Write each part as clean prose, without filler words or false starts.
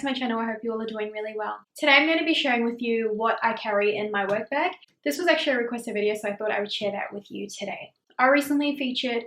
to my channel. I hope you all are doing really well. Today I'm going to be sharing with you what I carry in my work bag. This was actually a requested video, so I thought I would share that with you today. I recently featured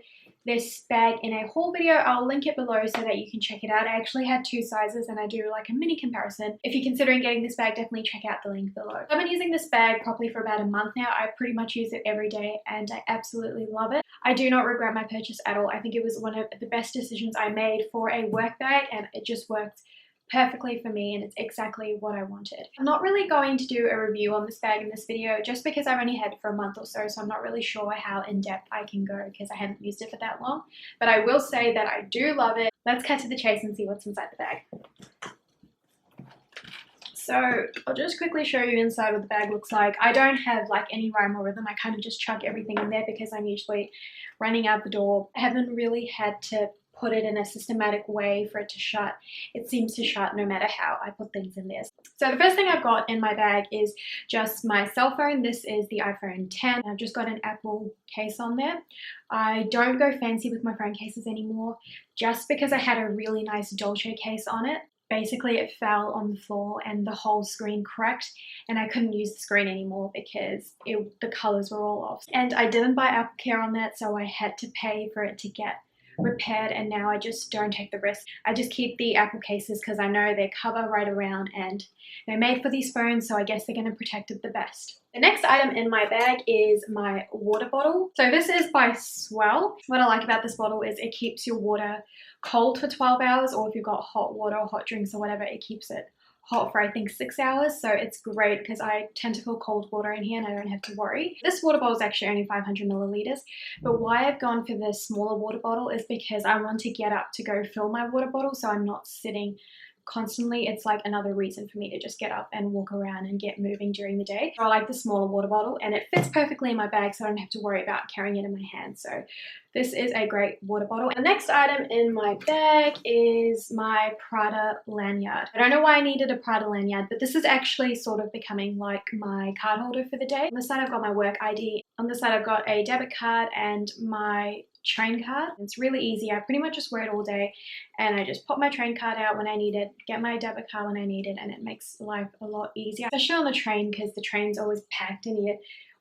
this bag in a haul video. I'll link it below so that you can check it out. I actually had two sizes and I do like a mini comparison. If you're considering getting this bag, definitely check out the link below. I've been using this bag properly for about a month now. I pretty much use it every day and I absolutely love it. I do not regret my purchase at all. I think it was one of the best decisions I made for a work bag and it just worked perfectly for me and it's exactly what I wanted. I'm not really going to do a review on this bag in this video just because I've only had it for a month or so I'm not really sure how in-depth I can go because I haven't used it for that long. But I will say that I do love it. Let's cut to the chase and see what's inside the bag. So I'll just quickly show you inside what the bag looks like. I don't have like any rhyme or rhythm. I kind of just chuck everything in there because I'm usually running out the door. I haven't really had to put it in a systematic way for it to shut. It seems to shut no matter how I put things in there. So the first thing I've got in my bag is just my cell phone. This is the iPhone 10. I've just got an Apple case on there. I don't go fancy with my phone cases anymore just because I had a really nice Dolce case on it. Basically it fell on the floor and the whole screen cracked and I couldn't use the screen anymore because the colors were all off. And I didn't buy Apple Care on that, so I had to pay for it to get repaired and now I just don't take the risk. I just keep the Apple cases because I know they cover right around and they're made for these phones, so I guess they're going to protect it the best. The next item in my bag is my water bottle. So this is by Swell. What I like about this bottle is it keeps your water cold for 12 hours, or if you've got hot water or hot drinks or whatever, it keeps it hot for I think 6 hours, so it's great because I tend to feel cold water in here and I don't have to worry. This water bottle is actually only 500 milliliters, but why I've gone for this smaller water bottle is because I want to get up to go fill my water bottle so I'm not sitting constantly. It's like another reason for me to just get up and walk around and get moving during the day. So I like the smaller water bottle and it fits perfectly in my bag so I don't have to worry about carrying it in my hand. So this is a great water bottle. The next item in my bag is my Prada lanyard. I don't know why I needed a Prada lanyard, but this is actually sort of becoming like my card holder for the day. On the side I've got my work ID. On the side I've got a debit card and my train card. It's really easy. I pretty much just wear it all day and I just pop my train card out when I need it, get my debit card when I need it, and it makes life a lot easier, especially on the train because the train's always packed and you're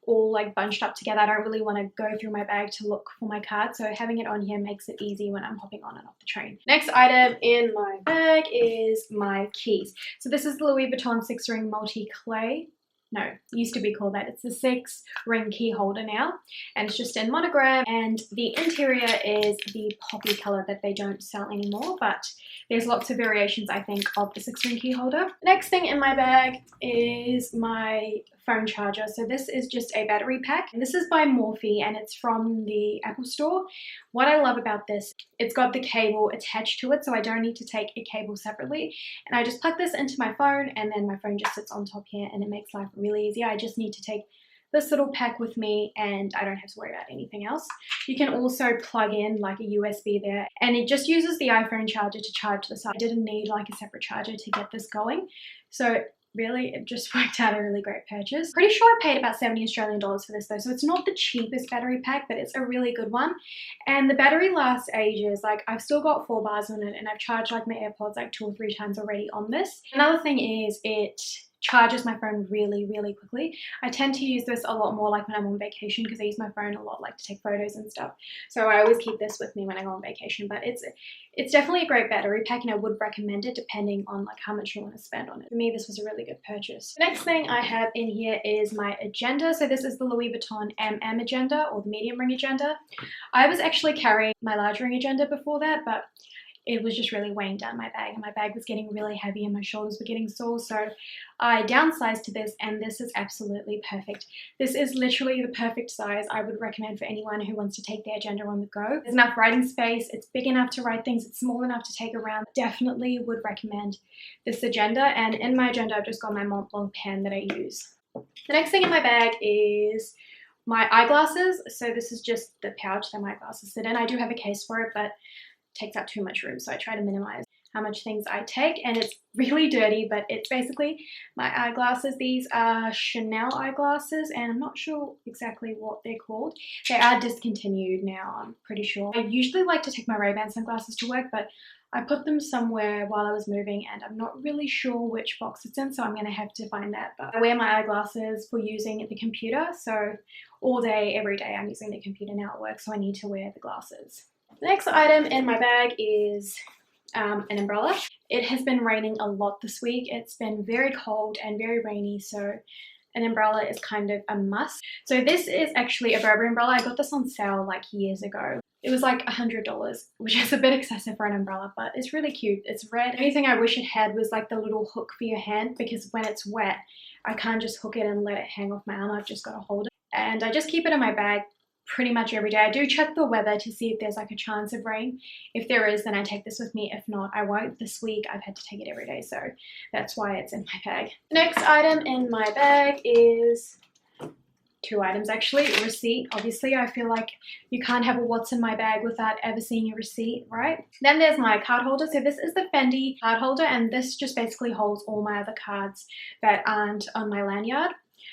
all like bunched up together. I don't really want to go through my bag to look for my card, so having it on here makes it easy when I'm hopping on and off the train. Next item in my bag is my keys. So this is the Louis Vuitton 6-ring multi-clay. No, it used to be called that. It's a 6-ring key holder now and it's just in monogram and the interior is the poppy color that they don't sell anymore, but there's lots of variations I think of the 6-ring key holder. The next thing in my bag is my phone charger. So this is just a battery pack and this is by Morphe and it's from the Apple store. What I love about this, it's got the cable attached to it so I don't need to take a cable separately, and I just plug this into my phone and then my phone just sits on top here and it makes life really easy. I just need to take this little pack with me and I don't have to worry about anything else. You can also plug in like a USB there and it just uses the iPhone charger to charge this up. I didn't need like a separate charger to get this going, so really it just worked out a really great purchase. Pretty sure I paid about 70 Australian dollars for this though, so it's not the cheapest battery pack, but it's a really good one and the battery lasts ages. Like I've still got 4 bars on it and I've charged like my AirPods like 2 or 3 times already on this. Another thing is it charges my phone really quickly. I tend to use this a lot more like when I'm on vacation because I use my phone a lot like to take photos and stuff, so I always keep this with me when I go on vacation. But it's definitely a great battery pack and I would recommend it depending on like how much you want to spend on it. For me this was a really good purchase. The next thing I have in here is my agenda. So this is the Louis Vuitton MM agenda or the medium ring agenda. I was actually carrying my large ring agenda before that, but it was just really weighing down my bag and my bag was getting really heavy and my shoulders were getting sore, so I downsized to this and this is absolutely perfect. This is literally the perfect size I would recommend for anyone who wants to take their agenda on the go. There's enough writing space, it's big enough to write things, it's small enough to take around. Definitely would recommend this agenda, and in my agenda I've just got my Mont Blanc pen that I use. The next thing in my bag is my eyeglasses. So this is just the pouch that my glasses sit in. I do have a case for it, but takes up too much room, so I try to minimize. how much things I take, and it's really dirty, but it's basically my eyeglasses. These are Chanel eyeglasses, and I'm not sure exactly what they're called. They are discontinued now, I'm pretty sure. I usually like to take my Ray-Ban sunglasses to work, but I put them somewhere while I was moving and I'm not really sure which box it's in, so I'm going to have to find that. But I wear my eyeglasses for using the computer, so all day, every day I'm using the computer now at work, so I need to wear the glasses. The next item in my bag is an umbrella. It has been raining a lot this week. It's been very cold and very rainy, so an umbrella is kind of a must. So this is actually a Burberry umbrella. I got this on sale like years ago. It was like $100, which is a bit excessive for an umbrella, but it's really cute. It's red. The only thing I wish it had was like the little hook for your hand, because when it's wet, I can't just hook it and let it hang off my arm. I've just got to hold it. And I just keep it in my bag pretty much every day. I do check the weather to see if there's like a chance of rain. If there is, then I take this with me. If not, I won't. This week I've had to take it every day, so that's why it's in my bag. The next item in my bag is two items actually. Receipt. Obviously, I feel like you can't have a what's in my bag without ever seeing a receipt, right? Then there's my card holder. So this is the Fendi card holder, and this just basically holds all my other cards that aren't on my lanyard.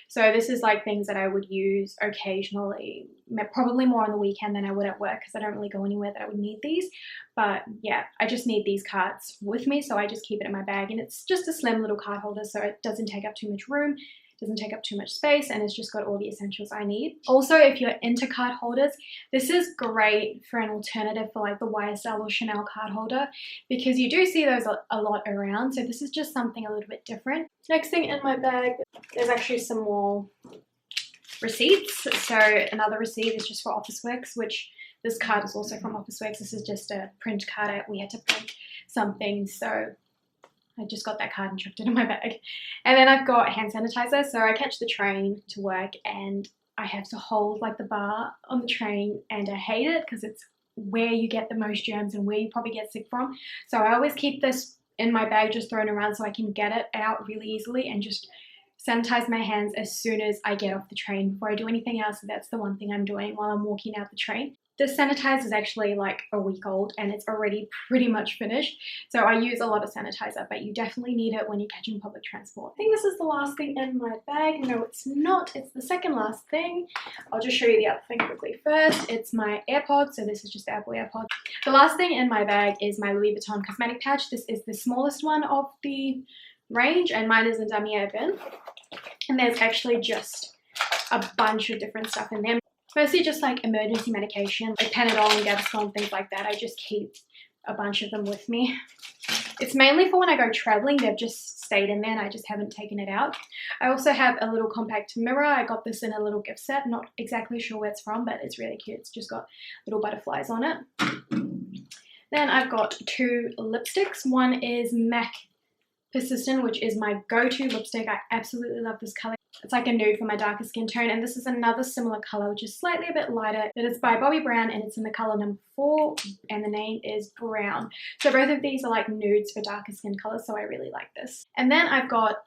So this is like things that I would use occasionally, probably more on the weekend than I would at work, because I don't really go anywhere that I would need these. But yeah, I just need these cards with me, so I just keep it in my bag, and it's just a slim little card holder, so it doesn't take up too much room, doesn't take up too much space, and it's just got all the essentials I need. Also, if you're into card holders, this is great for an alternative for like the YSL or Chanel card holder, because you do see those a lot around, so this is just something a little bit different. Next thing in my bag, there's actually some more receipts. So another receipt is just for Officeworks, which this card is also from Officeworks. This is just a print card. We had to print something, so I just got that card and chucked it in my bag. And then I've got hand sanitizer. So I catch the train to work and I have to hold like the bar on the train, and I hate it because it's where you get the most germs and where you probably get sick from. So I always keep this in my bag just thrown around so I can get it out really easily and just sanitize my hands as soon as I get off the train. Before I do anything else, that's the one thing I'm doing while I'm walking out the train. This sanitizer is actually like a week old and it's already pretty much finished. So I use a lot of sanitizer, but you definitely need it when you're catching public transport. I think this is the last thing in my bag. No, it's not. It's the second last thing. I'll just show you the other thing quickly first. It's my AirPods. So this is just the Apple AirPods. The last thing in my bag is my Louis Vuitton cosmetic pouch. This is the smallest one of the range, and mine is in damier bin. And there's actually just a bunch of different stuff in there. Mostly just like emergency medication, like Panadol and Gaviscon, things like that. I just keep a bunch of them with me. It's mainly for when I go traveling. They've just stayed in there and I just haven't taken it out. I also have a little compact mirror. I got this in a little gift set. Not exactly sure where it's from, but it's really cute. It's just got little butterflies on it. Then I've got two lipsticks. One is MAC Persistent, which is my go-to lipstick. I absolutely love this color. It's like a nude for my darker skin tone, and this is another similar color, which is slightly a bit lighter, but it's by Bobbi Brown and it's in the color number 4, and the name is Brown. So both of these are like nudes for darker skin colors, so I really like this. And then I've got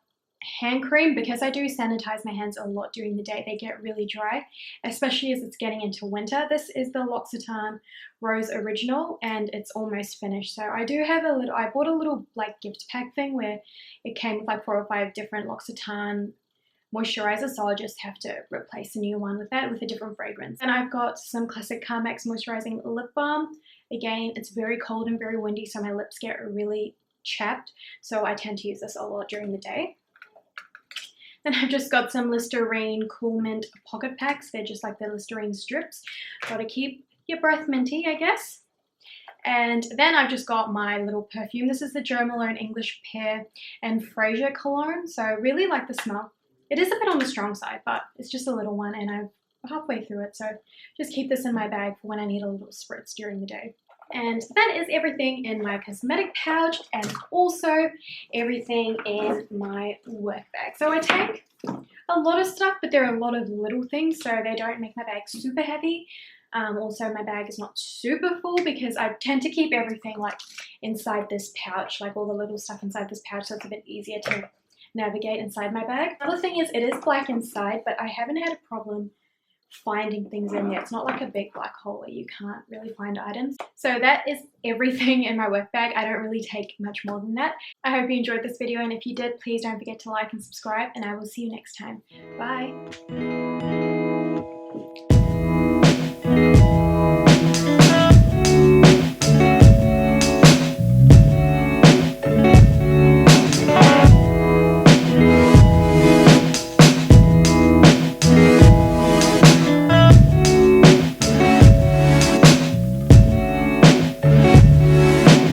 hand cream, because I do sanitize my hands a lot during the day. They get really dry, especially as it's getting into winter. This is the L'Occitane Rose Original and it's almost finished. So I do have I bought a little like gift pack thing where it came with like 4 or 5 different L'Occitane moisturizer, so I'll just have to replace a new one with that with a different fragrance. And I've got some classic Carmex moisturizing lip balm. Again, it's very cold and very windy, so my lips get really chapped, so I tend to use this a lot during the day. Then I've just got some Listerine Cool Mint pocket packs. They're just like the Listerine strips. Gotta keep your breath minty, I guess. And then I've just got my little perfume. This is the Jo Malone English Pear and Fraser cologne. So I really like the smell. It is a bit on the strong side, but it's just a little one and I'm halfway through it. So just keep this in my bag for when I need a little spritz during the day. And that is everything in my cosmetic pouch and also everything in my work bag. So I take a lot of stuff, but there are a lot of little things, so they don't make my bag super heavy. Also, my bag is not super full because I tend to keep everything like inside this pouch, like all the little stuff inside this pouch, so it's a bit easier to navigate inside my bag. Another thing is it is black inside, but I haven't had a problem finding things in there. It's not like a big black hole where you can't really find items. So that is everything in my work bag. I don't really take much more than that. I hope you enjoyed this video, and if you did, please don't forget to like and subscribe, and I will see you next time. Bye!